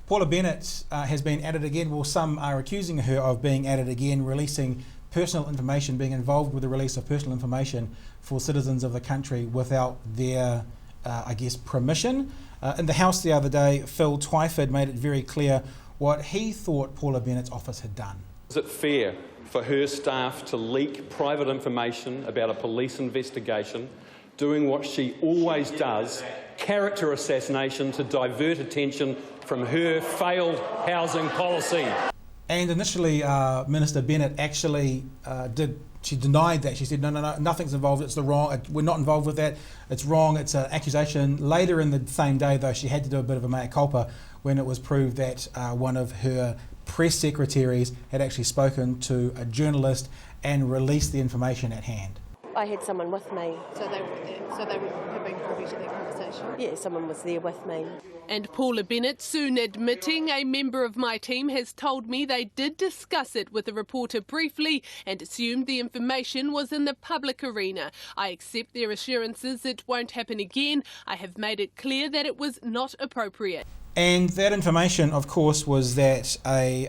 Paula Bennett has been at it again. Well, some are accusing her of being at it again, releasing personal information, being involved with the release of personal information for citizens of the country without their, permission. In the House the other day, Phil Twyford made it very clear what he thought Paula Bennett's office had done. Is it fair for her staff to leak private information about a police investigation, doing what she always does, character assassination to divert attention from her failed housing policy? And initially, Minister Bennett actually she denied that. She said, no, nothing's involved, it's we're not involved with that, it's wrong, it's an accusation. Later in the same day, though, she had to do a bit of a mea culpa when it was proved that one of her press secretaries had actually spoken to a journalist and released the information at hand. I had someone with me. So they were being privy to that conversation? Yeah, someone was there with me. And Paula Bennett soon admitting a member of my team has told me they did discuss it with a reporter briefly and assumed the information was in the public arena. I accept their assurances it won't happen again. I have made it clear that it was not appropriate. And that information, of course, was that a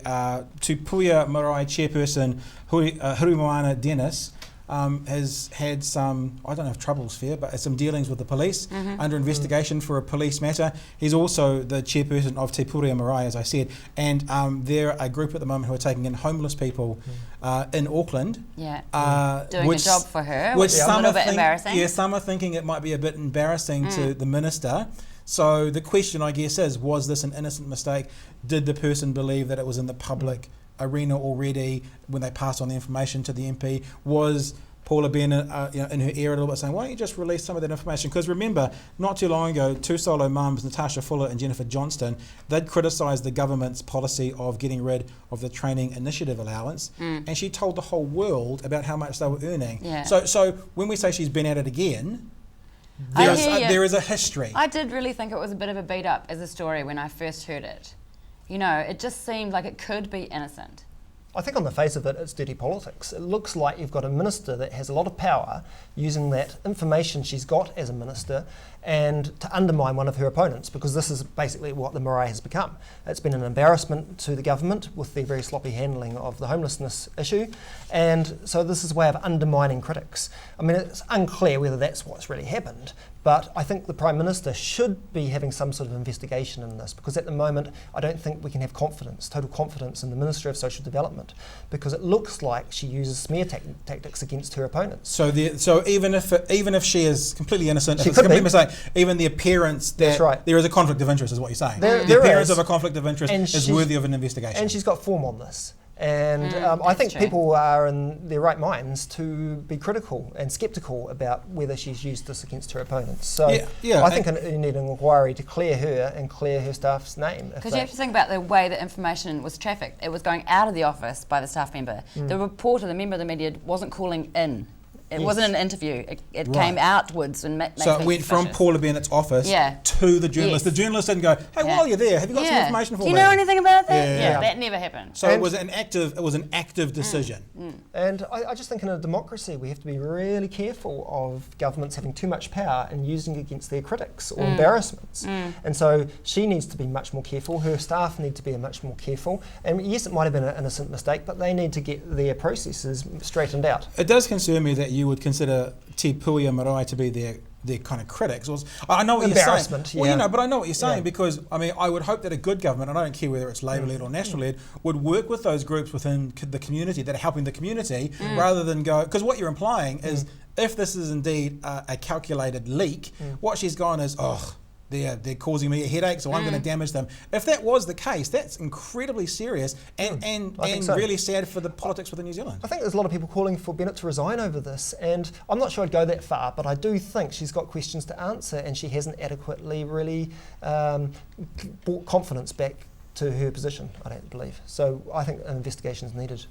Tupuia Marae chairperson, Hurimoana Dennis, has had some, I don't know if trouble's fair, but some dealings with the police under investigation for a police matter. He's also the chairperson of Te Purea Marae, as I said, and they're a group at the moment who are taking in homeless people in Auckland. Doing a job for her, which is a little bit embarrassing. Yeah, some are thinking it might be a bit embarrassing to the minister. So the question, I guess, is, was this an innocent mistake? Did the person believe that it was in the public arena already when they passed on the information to the MP? Was Paula Bennett in her ear a little bit saying, why don't you just release some of that information? Because remember, not too long ago, two solo mums, Natasha Fuller and Jennifer Johnston, they'd criticised the government's policy of getting rid of the training initiative allowance, and she told the whole world about how much they were earning. So when we say she's been at it again, there is a history. I did really think it was a bit of a beat up as a story when I first heard it. You know, it just seemed like it could be innocent. I think on the face of it, it's dirty politics. It looks like you've got a minister that has a lot of power using that information she's got as a minister and to undermine one of her opponents, because this is basically what the marae has become. It's been an embarrassment to the government with their very sloppy handling of the homelessness issue, and so this is a way of undermining critics. I mean, it's unclear whether that's what's really happened, but I think the Prime Minister should be having some sort of investigation in this, because at the moment I don't think we can have total confidence in the Ministry of Social Development, because it looks like she uses smear tactics against her opponents. So even if she is completely innocent, if it's a complete mistake, even the appearance that there is a conflict of interest is what you're saying. The appearance of a conflict of interest is worthy of an investigation. And she's got form on this. And I think people are in their right minds to be critical and sceptical about whether she's used this against her opponents. So I think you need an inquiry to clear her and clear her staff's name. Because you have to think about the way that information was trafficked. It was going out of the office by the staff member. The reporter, the member of the media, wasn't calling in. It wasn't an interview. It came outwards and so it went from Paula Bennett's office to the journalist. The journalist didn't go, hey, while you're there, have you got some information for me? Do you know anything about that? That never happened. So it was an active decision. And I just think in a democracy we have to be really careful of governments having too much power and using it against their critics or embarrassments. And so she needs to be much more careful. Her staff need to be much more careful. And yes, it might have been an innocent mistake, but they need to get their processes straightened out. It does concern me that you would consider Te Puea Marae to be their kind of critics. I know what you're saying. Well, but I know what you're saying because I mean, I would hope that a good government, and I don't care whether it's Labour-led or National-led, would work with those groups within the community that are helping the community, rather than go. Because what you're implying is, if this is indeed a calculated leak, what she's gone is, they're causing me a headache, so I'm going to damage them. If that was the case, that's incredibly serious and really sad for the politics within New Zealand. I think there's a lot of people calling for Bennett to resign over this, and I'm not sure I'd go that far, but I do think she's got questions to answer and she hasn't adequately really brought confidence back to her position, I don't believe. So I think an investigation is needed.